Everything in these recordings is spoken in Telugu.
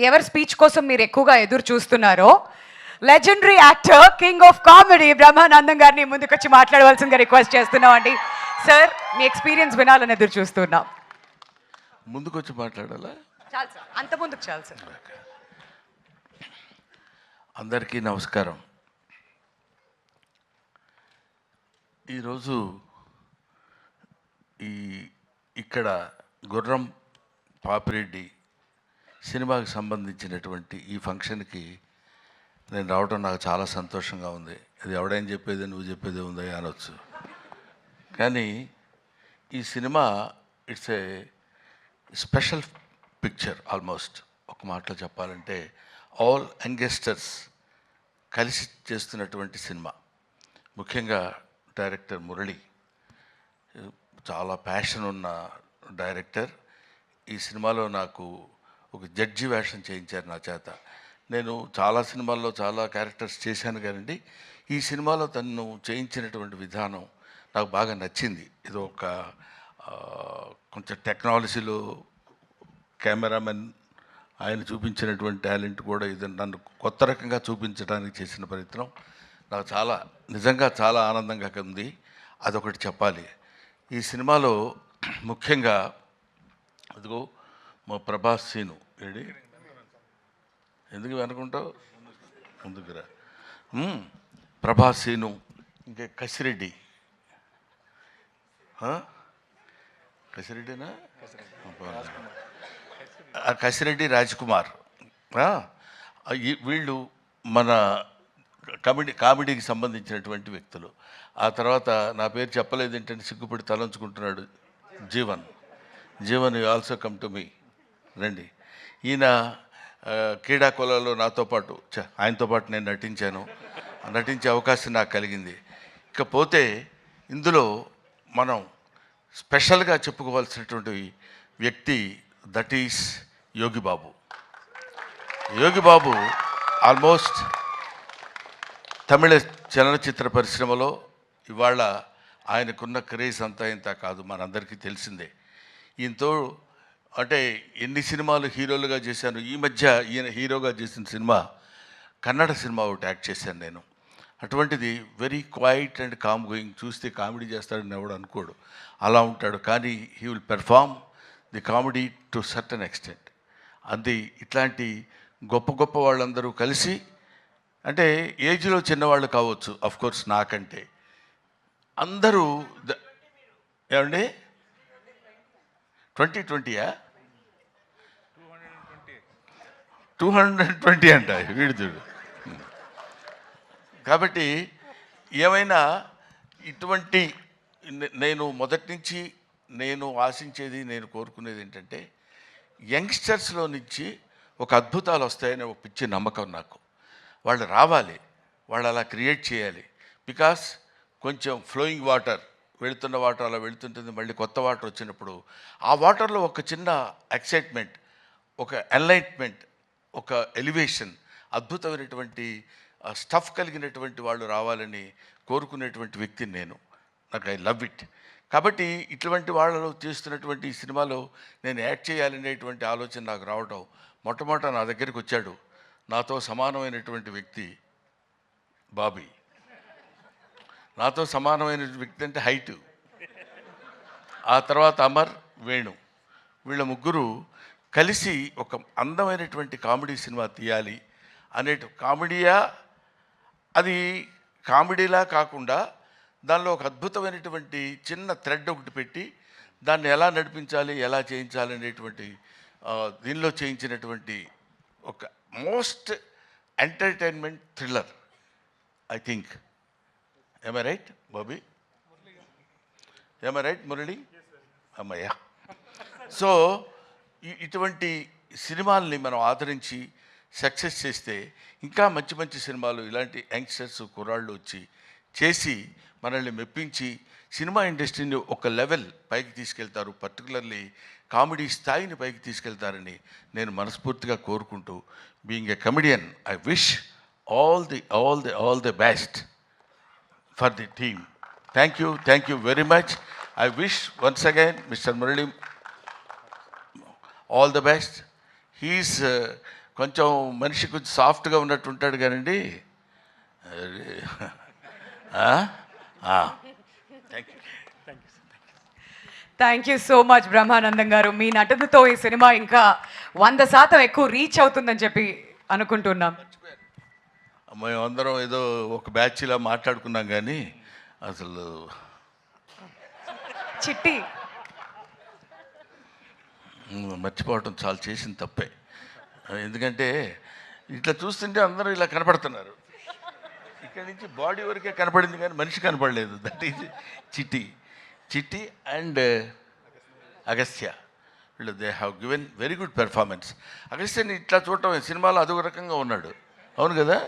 ఎవరి స్పీచ్ కోసం మీరు ఎక్కువగా ఎదురు చూస్తున్నారో legendary actor king of comedy Brahmanandam గారిని ముందుకొచ్చి మాట్లాడవలసిందిగా రిక్వెస్ట్ చేస్తున్నాం అండి. సార్, మీ ఎక్స్పీరియన్స్ వినాలని ఎదురు చూస్తున్నాం. ముందుకొచ్చి మాట్లాడాలా? చాలు సార్, అంత ముందుకు చాలు సార్. అందరికీ నమస్కారం. ఈరోజు ఇక్కడ గుర్రం పాపిరెడ్డి సినిమాకి సంబంధించినటువంటి ఈ ఫంక్షన్కి నేను రావడం నాకు చాలా సంతోషంగా ఉంది. అది ఎవడైనా చెప్పేది నువ్వు చెప్పేది ఉందా అనొచ్చు, కానీ ఈ cinema it's a special picture. Almost ఒక మాటలో చెప్పాలంటే ఆల్ యంగస్టర్స్ కలిసి చేస్తున్నటువంటి సినిమా. ముఖ్యంగా డైరెక్టర్ మురళి చాలా ప్యాషన్ ఉన్న డైరెక్టర్. ఈ సినిమాలో నాకు ఒక జడ్జి వేషం చేయించారు నా చేత. నేను చాలా సినిమాల్లో చాలా క్యారెక్టర్స్ చేశాను కానండి, ఈ సినిమాలో తను చేయించినటువంటి విధానం నాకు బాగా నచ్చింది. ఇది ఒక కొంచెం టెక్నాలజీలో కెమెరామెన్ ఆయన చూపించినటువంటి టాలెంట్ కూడా ఇది నన్ను కొత్త రకంగా చూపించడానికి చేసిన ప్రయత్నం నాకు చాలా నిజంగా చాలా ఆనందంగా ఉంది. అదొకటి చెప్పాలి. ఈ సినిమాలో ముఖ్యంగా అదిగో మా ప్రభాస్ సీను ఏడి ఎందుకు వెనుకుంటావు, ముందుకురా. ప్రభాస్ సీను, ఇంకా కసిరెడ్డి, కసిరెడ్డినా కసిరెడ్డి రాజ్కుమార్, వీళ్ళు మన కామెడీకి సంబంధించినటువంటి వ్యక్తులు. ఆ తర్వాత నా పేరు చెప్పలేదు ఏంటంటే సిగ్గుపడి తలంచుకుంటున్నాడు Jeevan. You also come to me, రండి. ఈయన క్రీడాకోలలో నాతో పాటు ఆయనతో పాటు నేను నటించే అవకాశం నాకు కలిగింది. ఇకపోతే ఇందులో మనం స్పెషల్గా చెప్పుకోవాల్సినటువంటి వ్యక్తి that is Yogi Babu. Yogi Babu almost తమిళ చలనచిత్ర పరిశ్రమలో ఇవాళ ఆయనకున్న క్రేజ్ అంతా ఇంత కాదు, మనందరికీ తెలిసిందే. ఈయనతో అంటే ఎన్ని సినిమాలు హీరోలుగా చేశాను. ఈ మధ్య ఈయన హీరోగా చేసిన సినిమా కన్నడ సినిమా ఒకటి యాక్ట్ చేశాను నేను. అటువంటిది very quiet and calm going. చూస్తే కామెడీ చేస్తాడని ఎవడు అనుకోడు, అలా ఉంటాడు. కానీ he will perform the comedy to certain extent. అది ఇట్లాంటి గొప్ప గొప్ప వాళ్ళందరూ కలిసి, అంటే ఏజ్లో చిన్నవాళ్ళు కావచ్చు అఫ్కోర్స్ నాకంటే, అందరూ ఏమండి 2020యా 220 అంట వీడు చూడు. కాబట్టి ఏమైనా ఇటువంటి నేను మొదటి నుంచి నేను ఆశించేది, నేను కోరుకునేది ఏంటంటే యంగ్స్టర్స్లో నుంచి ఒక అద్భుతాలు వస్తాయనే ఒక పిచ్చి నమ్మకం నాకు. వాళ్ళు రావాలి, వాళ్ళు అలా క్రియేట్ చేయాలి. బికాస్ కొంచెం ఫ్లోయింగ్ వాటర్, వెళుతున్న వాటర్ అలా వెళుతుంటుంది, మళ్ళీ కొత్త వాటర్ వచ్చినప్పుడు ఆ వాటర్లో ఒక చిన్న ఎక్సైట్మెంట్, ఒక ఎన్లైట్మెంట్, ఒక ఎలివేషన్, అద్భుతమైనటువంటి స్టఫ్ కలిగినటువంటి వాళ్ళు రావాలని కోరుకునేటువంటి వ్యక్తిని నేను. నాకు ఐ లవ్ ఇట్. కాబట్టి ఇటువంటి వాళ్ళలో చేస్తున్నటువంటి ఈ సినిమాలో నేను యాక్ట్ చేయాలనేటువంటి ఆలోచన నాకు రావడం, మొట్టమొదట నా దగ్గరికి వచ్చాడు నాతో సమానమైనటువంటి వ్యక్తి బాబీ. నాతో సమానమైన వ్యక్తి అంటే హైటు. ఆ తర్వాత అమర్, వేణు, వీళ్ళ ముగ్గురు కలిసి ఒక అందమైనటువంటి కామెడీ సినిమా తీయాలి కామెడీయా, అది కామెడీలా కాకుండా దానిలో ఒక అద్భుతమైనటువంటి చిన్న థ్రెడ్ ఒకటి పెట్టి దాన్ని ఎలా నడిపించాలి, ఎలా చేయించాలి అనేటువంటి దీనిలో చేయించినటువంటి ఒక most entertainment thriller I think. Am I right, Bobby? Am I right, Murali? అమ్మయ్యా. సో ఇటువంటి సినిమాల్ని మనం ఆదరించి సక్సెస్ చేస్తే ఇంకా మంచి మంచి సినిమాలు ఇలాంటి యంగ్స్టర్స్ కుర్రాళ్ళు వచ్చి చేసి మనల్ని మెప్పించి సినిమా ఇండస్ట్రీని ఒక లెవెల్ పైకి తీసుకెళ్తారు, పర్టికులర్లీ కామెడీ స్థాయిని పైకి తీసుకెళ్తారని నేను మనస్ఫూర్తిగా కోరుకుంటూ, being a comedian, I wish all the best for the team. Thank you very much. I wish once again Mr. Murali all the best. He is కొంచెం మనిషి కొంచెం సాఫ్ట్గా ఉన్నట్టు ఉంటాడు కానండి. Thank you. Thank you so much Brahmanandam గారు. మీ నటనతో ఈ సినిమా ఇంకా 100% ఎక్కువ రీచ్ అవుతుందని చెప్పి అనుకుంటున్నాం. మేమందరం ఏదో ఒక బ్యాచ్లా మాట్లాడుకున్నాం కానీ అసలు చిట్టి మర్చిపోవటం చాలా చేసిన తప్పే. ఎందుకంటే ఇట్లా చూస్తుంటే అందరూ ఇలా కనపడుతున్నారు. ఇక్కడి నుంచి బాడీ వరకే కనపడింది కానీ మనిషి కనపడలేదు. That is Chitti and Agastya. వీళ్ళు they have given very good performance. అగస్త్యని ఇట్లా చూడటం సినిమాలో అదొక రకంగా ఉన్నాడు. అవును కదా,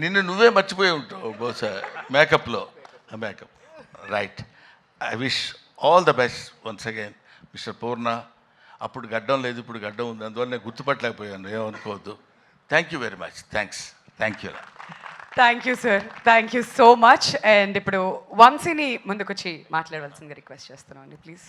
నిన్ను నువ్వే మర్చిపోయి ఉంటావు బహుశా మేకప్లో. Makeup right. I wish all the best once again mister Purna. అప్పుడు గడ్డం లేదు, ఇప్పుడు గడ్డం ఉంది, అందువల్ల నేను గుర్తుపట్టలేకపోయాను, ఏమనుకోవద్దు. Thank you very much. Thank you. Thank you sir, thank you so much. And ఇప్పుడు వంశీని ముందుకొచ్చి మాట్లాడవలసిందిగా రిక్వెస్ట్ చేస్తున్నాం అండి, ప్లీజ్.